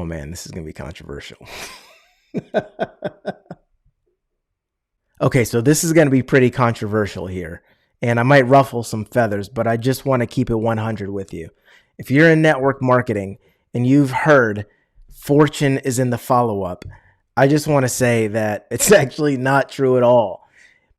Oh man, this is going to be controversial. Okay, so this is going to be pretty controversial here, and I might ruffle some feathers, but I just want to keep it 100 with you. If you're in network marketing and you've heard fortune is in the follow-up, I just want to say that it's actually not true at all.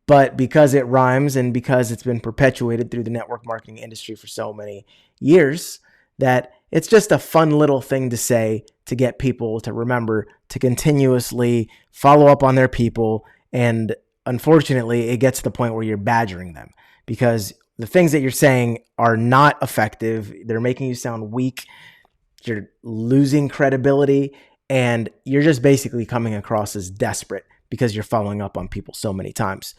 But because it rhymes and because it's been perpetuated through the network marketing industry for so many years, that it's just a fun little thing to say to get people to remember to continuously follow up on their people. And unfortunately, it gets to the point where you're badgering them because the things that you're saying are not effective. They're making you sound weak. You're losing credibility, and you're just basically coming across as desperate because you're following up on people so many times.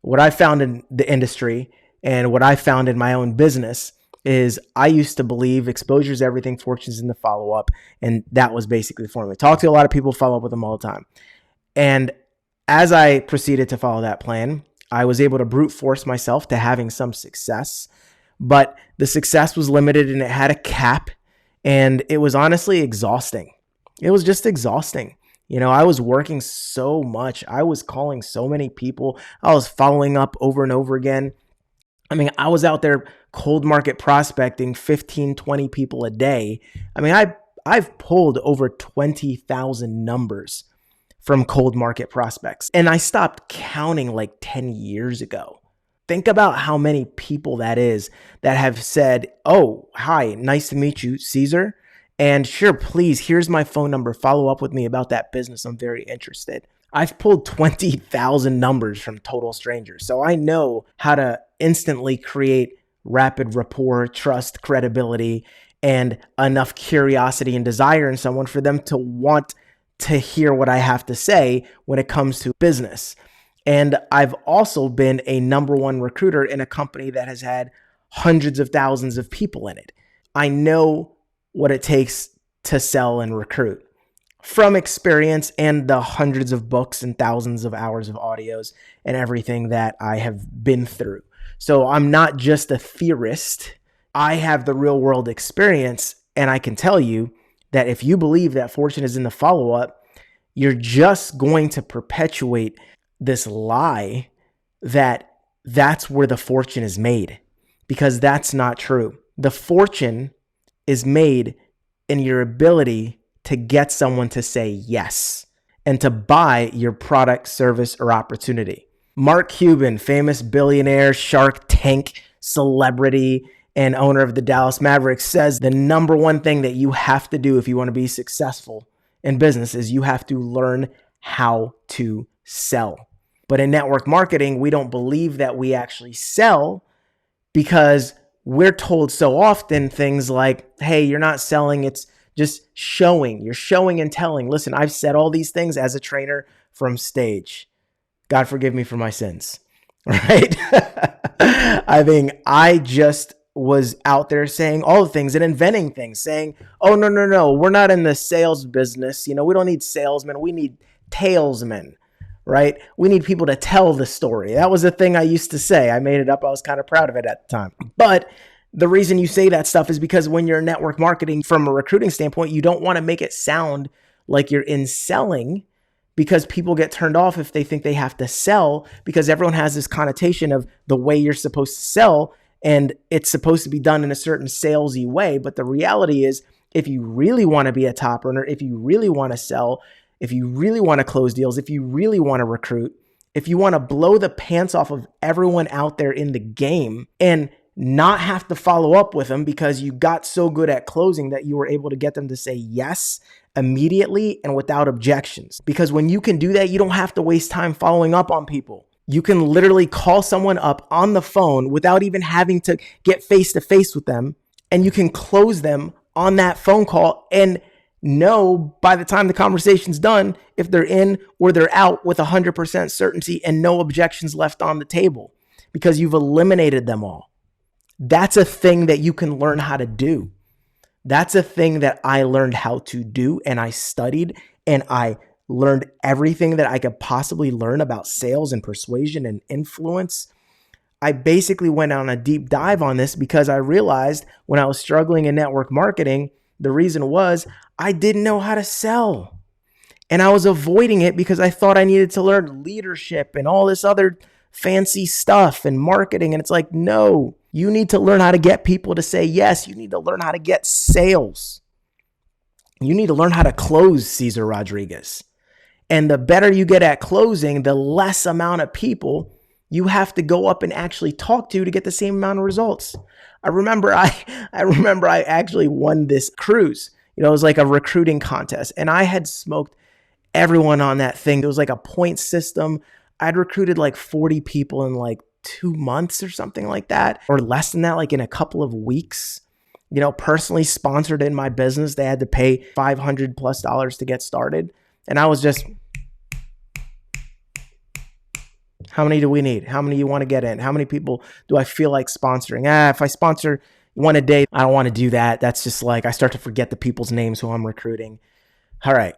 What I found in the industry and what I found in my own business is I used to believe exposure is everything, fortune's in the follow-up, and that was basically the formula. Talk to a lot of people, follow up with them all the time. And as I proceeded to follow that plan, I was able to brute force myself to having some success, but the success was limited and it had a cap, and it was honestly exhausting. It was just exhausting. You know, I was working so much. I was calling so many people. I was following up over and over again. I mean, I was out there cold market prospecting 15, 20 people a day. I mean, I've pulled over 20,000 numbers from cold market prospects, and I stopped counting like 10 years ago. Think about how many people that is that have said, "Oh, hi, nice to meet you, Cesar. And sure, please, here's my phone number. Follow up with me about that business. I'm very interested." I've pulled 20,000 numbers from total strangers. So I know how to instantly create rapid rapport, trust, credibility, and enough curiosity and desire in someone for them to want to hear what I have to say when it comes to business. And I've also been a number one recruiter in a company that has had hundreds of thousands of people in it. I know what it takes to sell and recruit from experience and the hundreds of books and thousands of hours of audios and everything that I have been through. So I'm not just a theorist. I have the real world experience, and I can tell you that if you believe that fortune is in the follow-up, you're just going to perpetuate this lie that that's where the fortune is made, because that's not true. The fortune is made in your ability to get someone to say yes and to buy your product, service, or opportunity. Mark Cuban, famous billionaire, Shark Tank celebrity, and owner of the Dallas Mavericks, says the number one thing that you have to do if you want to be successful in business is you have to learn how to sell. But in network marketing, we don't believe that we actually sell because we're told so often things like, hey, you're not selling, it's just showing. You're showing and telling. Listen, I've said all these things as a trainer from stage. God forgive me for my sins, right? I mean, I just was out there saying all the things and inventing things, saying, oh, no, we're not in the sales business. You know, we don't need salesmen. We need talesmen, right? We need people to tell the story. That was the thing I used to say. I made it up. I was kind of proud of it at the time. But the reason you say that stuff is because when you're network marketing from a recruiting standpoint, you don't want to make it sound like you're in selling, because people get turned off if they think they have to sell, because everyone has this connotation of the way you're supposed to sell, and it's supposed to be done in a certain salesy way. But the reality is, if you really want to be a top earner, if you really want to sell, if you really want to close deals, if you really want to recruit, if you want to blow the pants off of everyone out there in the game and not have to follow up with them because you got so good at closing that you were able to get them to say yes immediately and without objections. Because when you can do that, you don't have to waste time following up on people. You can literally call someone up on the phone without even having to get face to face with them, and you can close them on that phone call and know by the time the conversation's done if they're in or they're out with 100% certainty and no objections left on the table because you've eliminated them all. That's a thing that you can learn how to do. That's a thing that I learned how to do, and I studied, and I learned everything that I could possibly learn about sales and persuasion and influence. I basically went on a deep dive on this because I realized when I was struggling in network marketing The reason was I didn't know how to sell. And I was avoiding it because I thought I needed to learn leadership and all this other fancy stuff and marketing. And it's like, no, you need to learn how to get people to say yes. You need to learn how to get sales. You need to learn how to close, Cesar Rodriguez. And the better you get at closing, the less amount of people you have to go up and actually talk to get the same amount of results. I remember I actually won this cruise. It was like a recruiting contest, and I had smoked everyone on that thing. It was like a point system. I'd recruited like 40 people in like 2 months or something like that, or less than that, like in a couple of weeks. Personally sponsored in my business. They had to pay $500+ to get started. And I was just, how many do we need? How many you want to get in? How many people do I feel like sponsoring? If I sponsor one a day, I don't want to do that. That's just like, I start to forget the people's names who I'm recruiting. All right,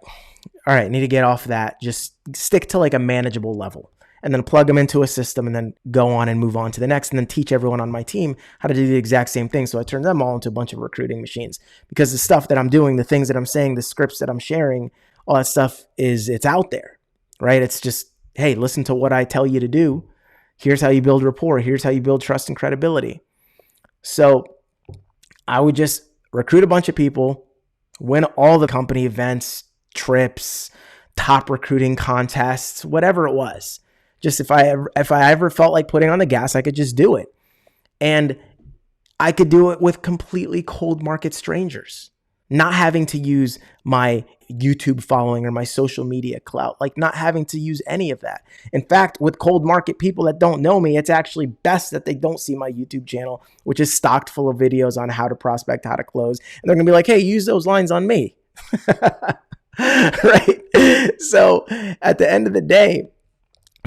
need to get off that. Just stick to like a manageable level and then plug them into a system and then go on and move on to the next and then teach everyone on my team how to do the exact same thing. So I turned them all into a bunch of recruiting machines because the stuff that I'm doing, the things that I'm saying, the scripts that I'm sharing, all that stuff it's out there, right? It's just, hey, listen to what I tell you to do. Here's how you build rapport. Here's how you build trust and credibility. So I would just recruit a bunch of people, win all the company events, trips, top recruiting contests, whatever it was. Just if I ever felt like putting on the gas, I could just do it. And I could do it with completely cold market strangers, not having to use my YouTube following or my social media clout, like not having to use any of that. In fact, with cold market people that don't know me, it's actually best that they don't see my YouTube channel, which is stocked full of videos on how to prospect, how to close. And they're going to be like, hey, use those lines on me. Right? So at the end of the day,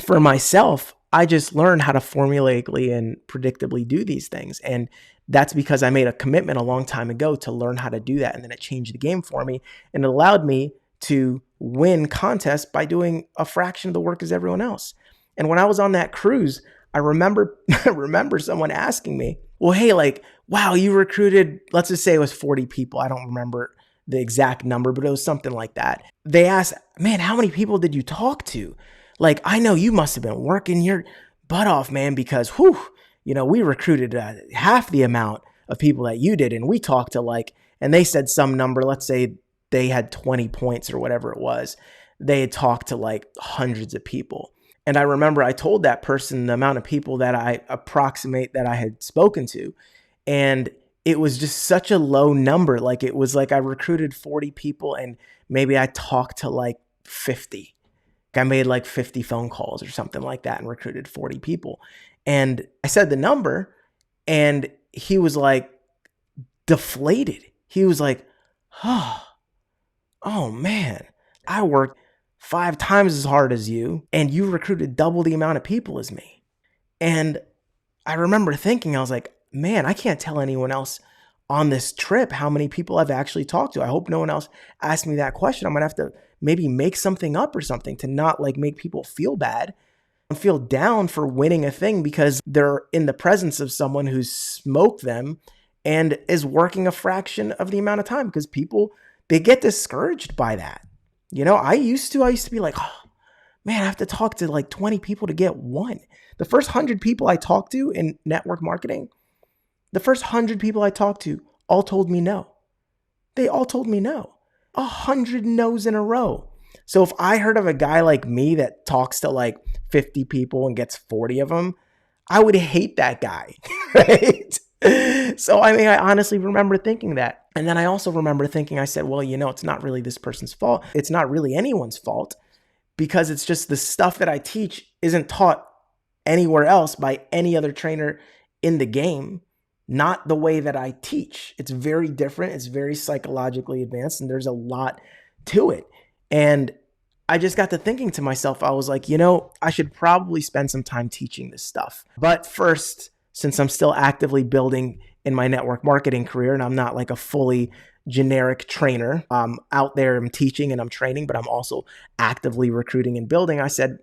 for myself, I just learned how to formulaically and predictably do these things. And that's because I made a commitment a long time ago to learn how to do that. And then it changed the game for me and it allowed me to win contests by doing a fraction of the work as everyone else. And when I was on that cruise, I remember someone asking me, well, hey, like, wow, you recruited, let's just say it was 40 people. I don't remember the exact number, but it was something like that. They asked, man, how many people did you talk to? Like, I know you must have been working your butt off, man, because we recruited half the amount of people that you did. And we talked to and they said some number, let's say they had 20 points or whatever it was. They had talked to hundreds of people. And I remember I told that person the amount of people that I approximate that I had spoken to. And it was just such a low number. It was like I recruited 40 people and maybe I talked to 50. I made 50 phone calls or something like that and recruited 40 people. And I said the number and he was deflated. He was like, oh man, I worked 5 times as hard as you and you recruited double the amount of people as me. And I remember thinking, I was like, man, I can't tell anyone else on this trip how many people I've actually talked to. I hope no one else asked me that question. I'm going to have to maybe make something up or something to not make people feel bad and feel down for winning a thing because they're in the presence of someone who's smoked them and is working a fraction of the amount of time because people, they get discouraged by that. I used to be like, oh man, I have to talk to 20 people to get one. The first 100 people I talked to in network marketing, the first 100 people I talked to all told me no. They all told me no. 100 no's in a row. So if I heard of a guy like me that talks to 50 people and gets 40 of them, I would hate that guy, right? So, I honestly remember thinking that. And then I also remember thinking, I said, well, it's not really this person's fault. It's not really anyone's fault because it's just the stuff that I teach isn't taught anywhere else by any other trainer in the game. Not the way that I teach. It's very different. It's very psychologically advanced and there's a lot to it. And I just got to thinking to myself, I was like, I should probably spend some time teaching this stuff. But first, since I'm still actively building in my network marketing career and I'm not a fully generic trainer, out there I'm teaching and I'm training, but I'm also actively recruiting and building. I said,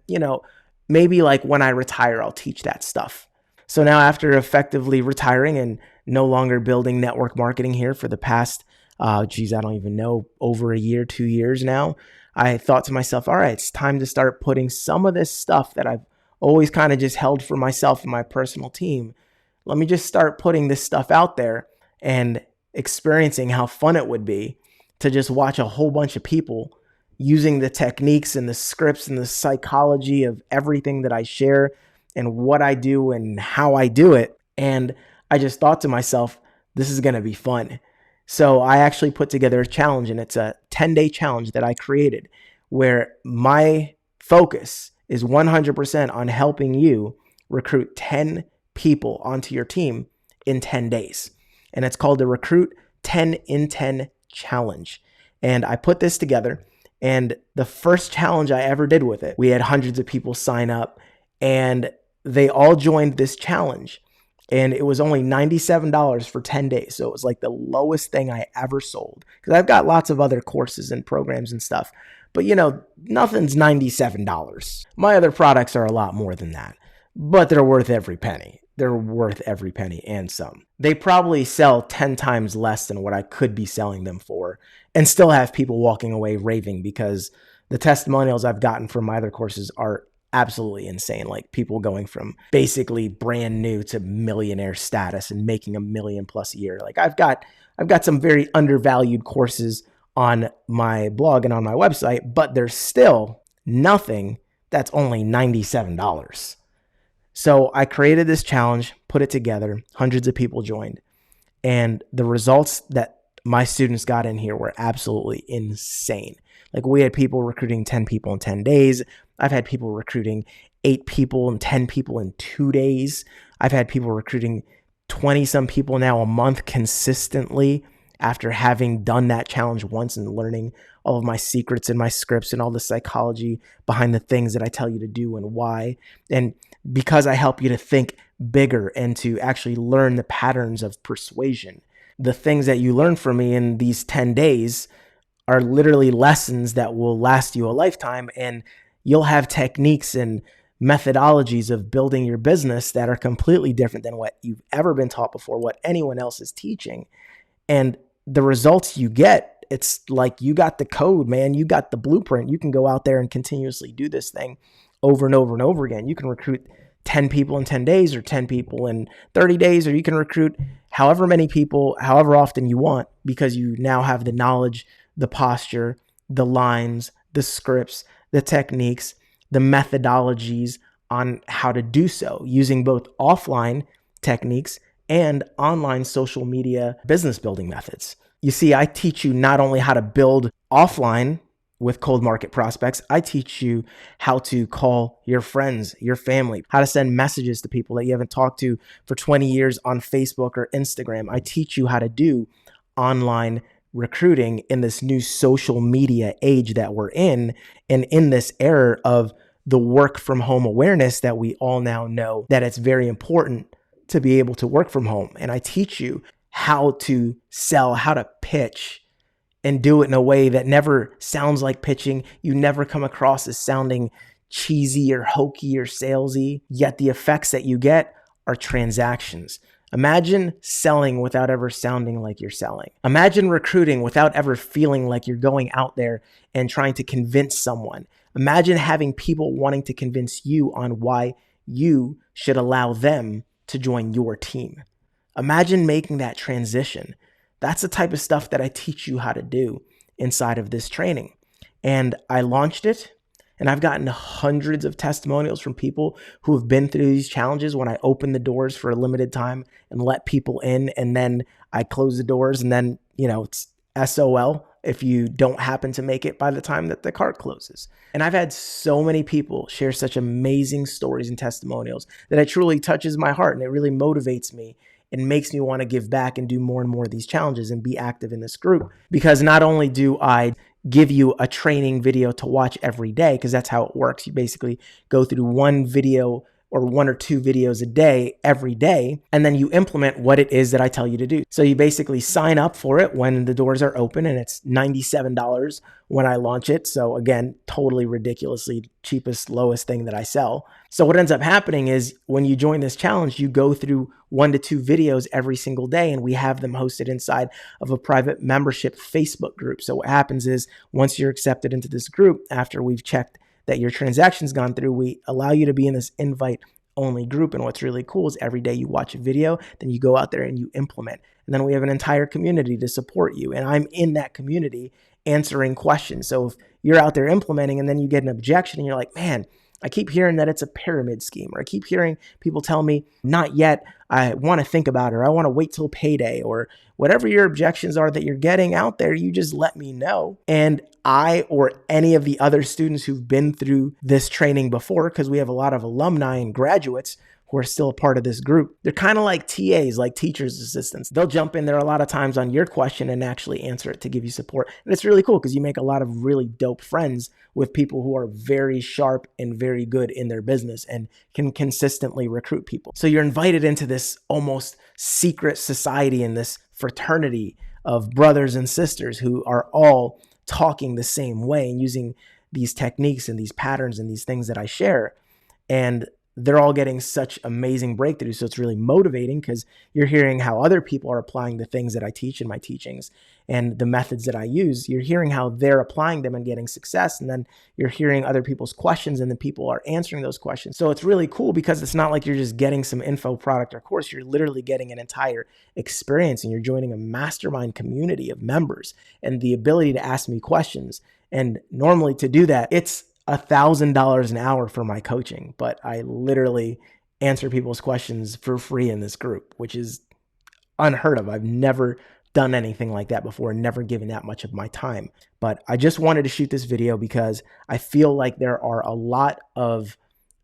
maybe when I retire, I'll teach that stuff. So now after effectively retiring and no longer building network marketing here for the past, I don't even know, over a year, 2 years now. I thought to myself, all right, it's time to start putting some of this stuff that I've always kind of just held for myself and my personal team. Let me just start putting this stuff out there and experiencing how fun it would be to just watch a whole bunch of people using the techniques and the scripts and the psychology of everything that I share and what I do and how I do it. And I just thought to myself, this is going to be fun. So I actually put together a challenge, and it's a 10-day challenge that I created where my focus is 100% on helping you recruit 10 people onto your team in 10 days. And it's called the Recruit 10 in 10 Challenge. And I put this together, and the first challenge I ever did with it, we had hundreds of people sign up, and they all joined this challenge. And it was only $97 for 10 days. So it was like the lowest thing I ever sold. Because I've got lots of other courses and programs and stuff. But nothing's $97. My other products are a lot more than that. But they're worth every penny. They're worth every penny and some. They probably sell 10 times less than what I could be selling them for, and still have people walking away raving, because the testimonials I've gotten from my other courses are absolutely insane. Like people going from basically brand new to millionaire status and making $1 million plus a year. Like I've got some very undervalued courses on my blog and on my website, but there's still nothing that's only $97. So I created this challenge, put it together, hundreds of people joined, and the results that my students got in here were absolutely insane. Like we had people recruiting 10 people in 10 days. I've had people recruiting 8 people and 10 people in 2 days. I've had people recruiting 20 some people now a month consistently after having done that challenge once and learning all of my secrets and my scripts and all the psychology behind the things that I tell you to do and why. And because I help you to think bigger and to actually learn the patterns of persuasion, the things that you learn from me in these 10 days are literally lessons that will last you a lifetime. And you'll have techniques and methodologies of building your business that are completely different than what you've ever been taught before, what anyone else is teaching. And the results you get, it's like you got the code, man. You got the blueprint. You can go out there and continuously do this thing over and over and over again. You can recruit 10 people in 10 days or 10 people in 30 days, or you can recruit however many people, however often you want, because you now have the knowledge, the posture, the lines, the scripts, the techniques, the methodologies on how to do so using both offline techniques and online social media business building methods. You see, I teach you not only how to build offline with cold market prospects, I teach you how to call your friends, your family, how to send messages to people that you haven't talked to for 20 years on Facebook or Instagram. I teach you how to do online recruiting in this new social media age that we're in, and in this era of the work from home awareness that we all now know that it's very important to be able to work from home. And I teach you how to sell, how to pitch, and do it in a way that never sounds like pitching. You never come across as sounding cheesy or hokey or salesy, yet the effects that you get are transactions. Imagine selling without ever sounding like you're selling. Imagine recruiting without ever feeling like you're going out there and trying to convince someone. Imagine having people wanting to convince you on why you should allow them to join your team. Imagine making that transition. That's the type of stuff that I teach you how to do inside of this training. And I launched it, and I've gotten hundreds of testimonials from people who have been through these challenges when I open the doors for a limited time and let people in, and then I close the doors, and then, it's SOL if you don't happen to make it by the time that the cart closes. And I've had so many people share such amazing stories and testimonials that it truly touches my heart, and it really motivates me and makes me want to give back and do more and more of these challenges and be active in this group. Because not only do I give you a training video to watch every day, because that's how it works. You basically go through one video or 1 or 2 videos a day every day, and then you implement what it is that I tell you to do. So you basically sign up for it when the doors are open, and it's $97 when I launch it. So again, totally ridiculously cheapest, lowest thing that I sell. So what ends up happening is when you join this challenge, you go through 1 to 2 videos every single day, and we have them hosted inside of a private membership Facebook group. So what happens is once you're accepted into this group, after we've checked that your transaction's gone through, we allow you to be in this invite only group. And what's really cool is every day you watch a video, then you go out there and you implement. And then we have an entire community to support you. And I'm in that community answering questions. So if you're out there implementing and then you get an objection and you're like, man, I keep hearing that it's a pyramid scheme, or I keep hearing people tell me, not yet, I want to think about it, or I want to wait till payday, or whatever your objections are that you're getting out there, you just let me know. And I, or any of the other students who've been through this training before, because we have a lot of alumni and graduates who are still a part of this group, they're kind of like TAs, like teachers' assistants. They'll jump in there a lot of times on your question and actually answer it to give you support. And it's really cool because you make a lot of really dope friends with people who are very sharp and very good in their business and can consistently recruit people. So you're invited into this almost secret society and this fraternity of brothers and sisters who are all talking the same way and using these techniques and these patterns and these things that I share. And they're all getting such amazing breakthroughs. So it's really motivating because you're hearing how other people are applying the things that I teach in my teachings and the methods that I use. You're hearing how they're applying them and getting success. And then you're hearing other people's questions and then people are answering those questions. So it's really cool because it's not like you're just getting some info, product, or course. You're literally getting an entire experience and you're joining a mastermind community of members and the ability to ask me questions. And normally to do that, it's $1,000 an hour for my coaching, but I literally answer people's questions for free in this group, which is unheard of. I've never done anything like that before, never given that much of my time. But I just wanted to shoot this video because I feel like there are a lot of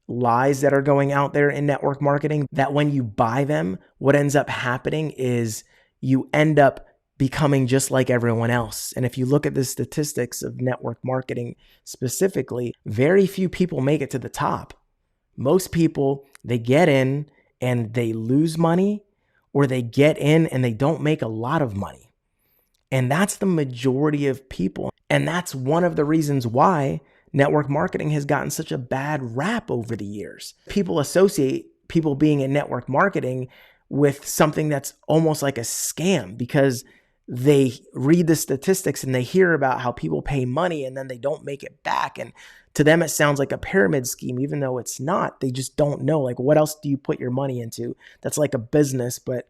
lies that are going out there in network marketing that when you buy them, what ends up happening is you end up becoming just like everyone else. And if you look at the statistics of network marketing specifically, very few people make it to the top. Most people, they get in and they lose money, or they get in and they don't make a lot of money. And that's the majority of people. And that's one of the reasons why network marketing has gotten such a bad rap over the years. People associate people being in network marketing with something that's almost like a scam because they read the statistics and they hear about how people pay money and then they don't make it back. And to them, it sounds like a pyramid scheme, even though it's not. They just don't know, like, what else do you put your money into? That's like a business, but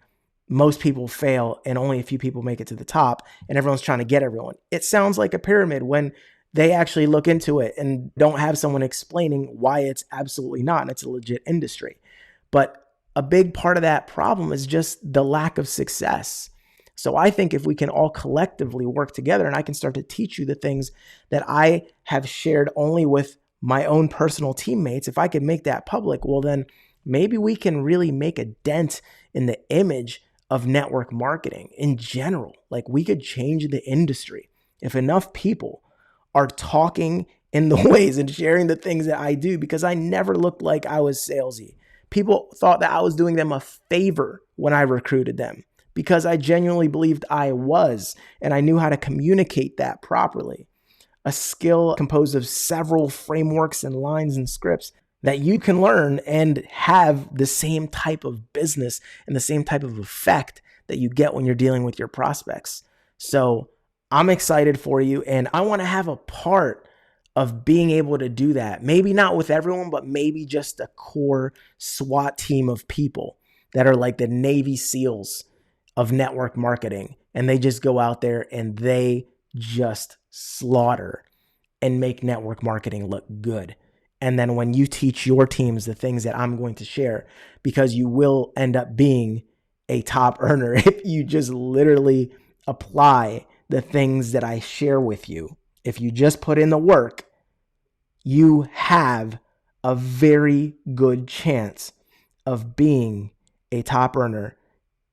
most people fail and only a few people make it to the top and everyone's trying to get everyone. It sounds like a pyramid when they actually look into it and don't have someone explaining why it's absolutely not. And it's a legit industry. But a big part of that problem is just the lack of success. So I think if we can all collectively work together and I can start to teach you the things that I have shared only with my own personal teammates, if I could make that public, well, then maybe we can really make a dent in the image of network marketing in general. Like, we could change the industry if enough people are talking in the ways and sharing the things that I do, because I never looked like I was salesy. People thought that I was doing them a favor when I recruited them, because I genuinely believed I was, and I knew how to communicate that properly. A skill composed of several frameworks and lines and scripts that you can learn and have the same type of business and the same type of effect that you get when you're dealing with your prospects. So I'm excited for you, and I want to have a part of being able to do that. Maybe not with everyone, but maybe just a core SWAT team of people that are like the Navy SEALs of network marketing. And they just go out there and they just slaughter and make network marketing look good. And then when you teach your teams the things that I'm going to share, because you will end up being a top earner if you just literally apply the things that I share with you. If you just put in the work, you have a very good chance of being a top earner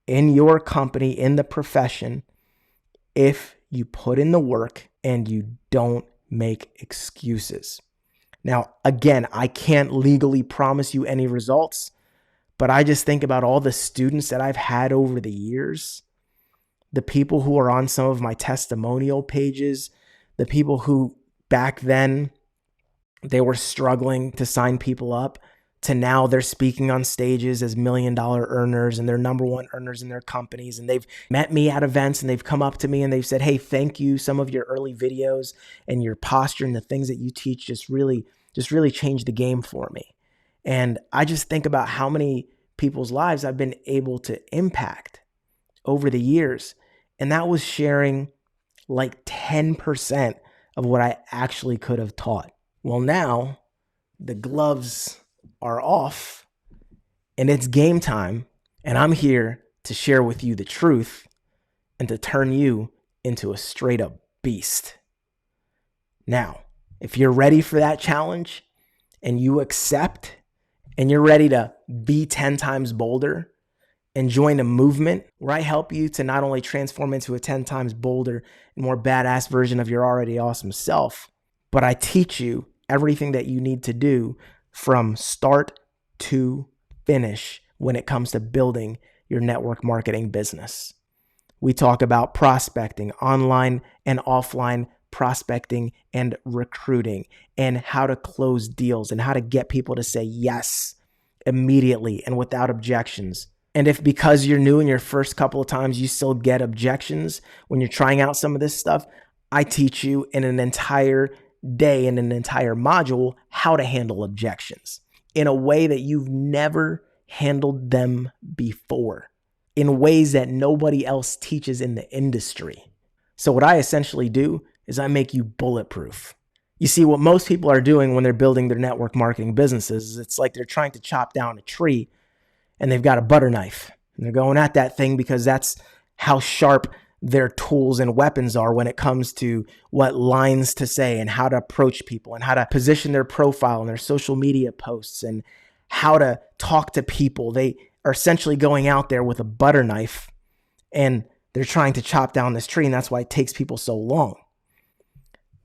in your company, in the profession, if you put in the work and you don't make excuses. Now, again, I can't legally promise you any results, but I just think about all the students that I've had over the years, the people who are on some of my testimonial pages, the people who back then they were struggling to sign people up, to now they're speaking on stages as $1 million earners and they're number one earners in their companies. And they've met me at events and they've come up to me and they've said, hey, thank you. Some of your early videos and your posture and the things that you teach just really changed the game for me. And I just think about how many people's lives I've been able to impact over the years. And that was sharing like 10% of what I actually could have taught. Well, now the gloves are off and it's game time, and I'm here to share with you the truth and to turn you into a straight up beast. Now, if you're ready for that challenge and you accept and you're ready to be 10 times bolder and join a movement where I help you to not only transform into a 10 times bolder and more badass version of your already awesome self, but I teach you everything that you need to do from start to finish when it comes to building your network marketing business. We talk about prospecting, online and offline prospecting and recruiting, and how to close deals and how to get people to say yes immediately and without objections. And if because you're new in your first couple of times, you still get objections when you're trying out some of this stuff, I teach you in an entire day, in an entire module, how to handle objections in a way that you've never handled them before, in ways that nobody else teaches in the industry. So what I essentially do is I make you bulletproof. You see, what most people are doing when they're building their network marketing businesses is it's like they're trying to chop down a tree and they've got a butter knife and they're going at that thing because that's how sharp their tools and weapons are when it comes to what lines to say and how to approach people and how to position their profile and their social media posts and how to talk to people. They are essentially going out there with a butter knife and they're trying to chop down this tree. And that's why it takes people so long,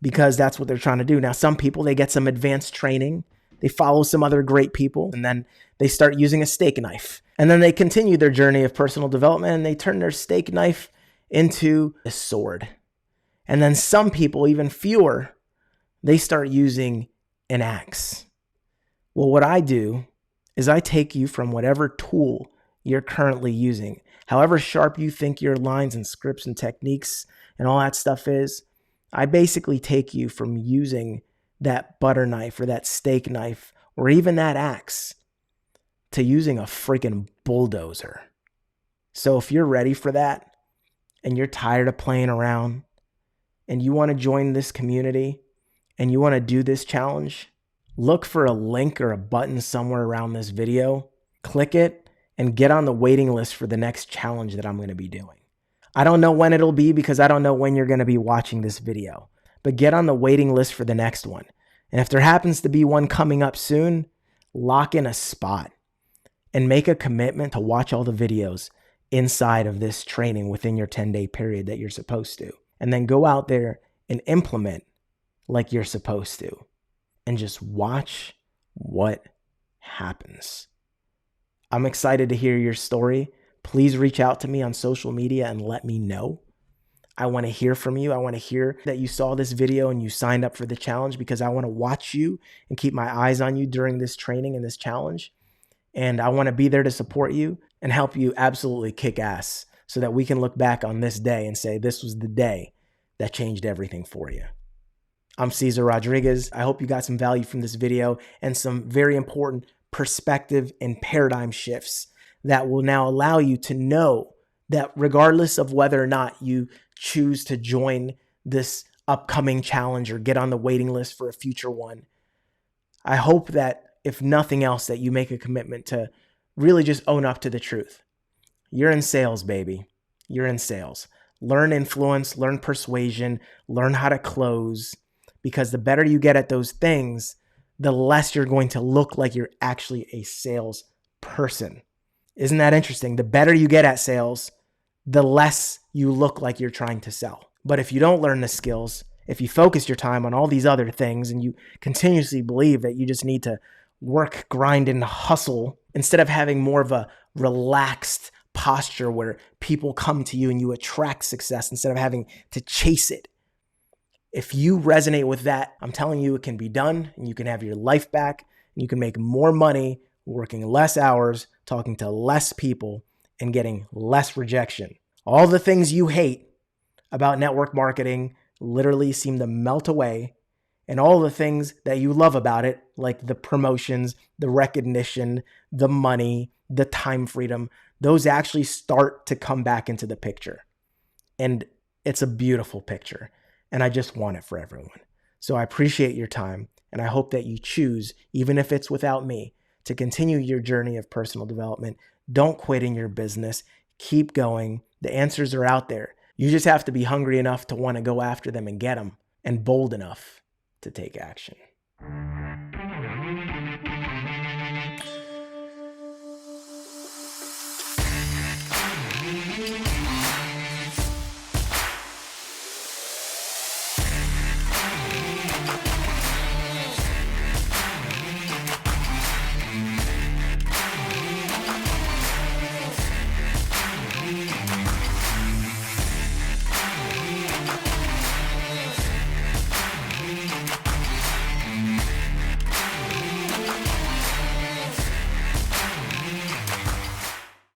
because that's what they're trying to do. Now, some people, they get some advanced training, they follow some other great people, and then they start using a steak knife. And then they continue their journey of personal development and they turn their steak knife into a sword. And then some people, even fewer, they start using an axe. Well, what I do is I take you from whatever tool you're currently using, however sharp you think your lines and scripts and techniques and all that stuff is, I basically take you from using that butter knife or that steak knife or even that axe to using a freaking bulldozer. So if you're ready for that, and you're tired of playing around and you want to join this community and you want to do this challenge, look for a link or a button somewhere around this video, click it, and get on the waiting list for the next challenge that I'm going to be doing. I don't know when it'll be because I don't know when you're going to be watching this video, but get on the waiting list for the next one. And if there happens to be one coming up soon, lock in a spot and make a commitment to watch all the videos inside of this training within your 10-day period that you're supposed to. And then go out there and implement like you're supposed to. And just watch what happens. I'm excited to hear your story. Please reach out to me on social media and let me know. I want to hear from you. I want to hear that you saw this video and you signed up for the challenge, because I want to watch you and keep my eyes on you during this training and this challenge. And I want to be there to support you and help you absolutely kick ass so that we can look back on this day and say, this was the day that changed everything for you. I'm Cesar Rodriguez. I hope you got some value from this video and some very important perspective and paradigm shifts that will now allow you to know that regardless of whether or not you choose to join this upcoming challenge or get on the waiting list for a future one, I hope that if nothing else, that you make a commitment to really just own up to the truth. You're in sales, baby. You're in sales. Learn influence, learn persuasion, learn how to close, because the better you get at those things, the less you're going to look like you're actually a sales person. Isn't that interesting? The better you get at sales, the less you look like you're trying to sell. But if you don't learn the skills If you focus your time on all these other things and you continuously believe that you just need to work, grind, and hustle instead of having more of a relaxed posture where people come to you and you attract success instead of having to chase it. If you resonate with that, I'm telling you, it can be done and you can have your life back and you can make more money working less hours, talking to less people, and getting less rejection. All the things you hate about network marketing literally seem to melt away, and all the things that you love about it, like the promotions, the recognition, the money, the time freedom, those actually start to come back into the picture. And it's a beautiful picture, and I just want it for everyone. So I appreciate your time, and I hope that you choose, even if it's without me, to continue your journey of personal development. Don't quit in your business. Keep going. The answers are out there. You just have to be hungry enough to want to go after them and get them, and bold enough to take action.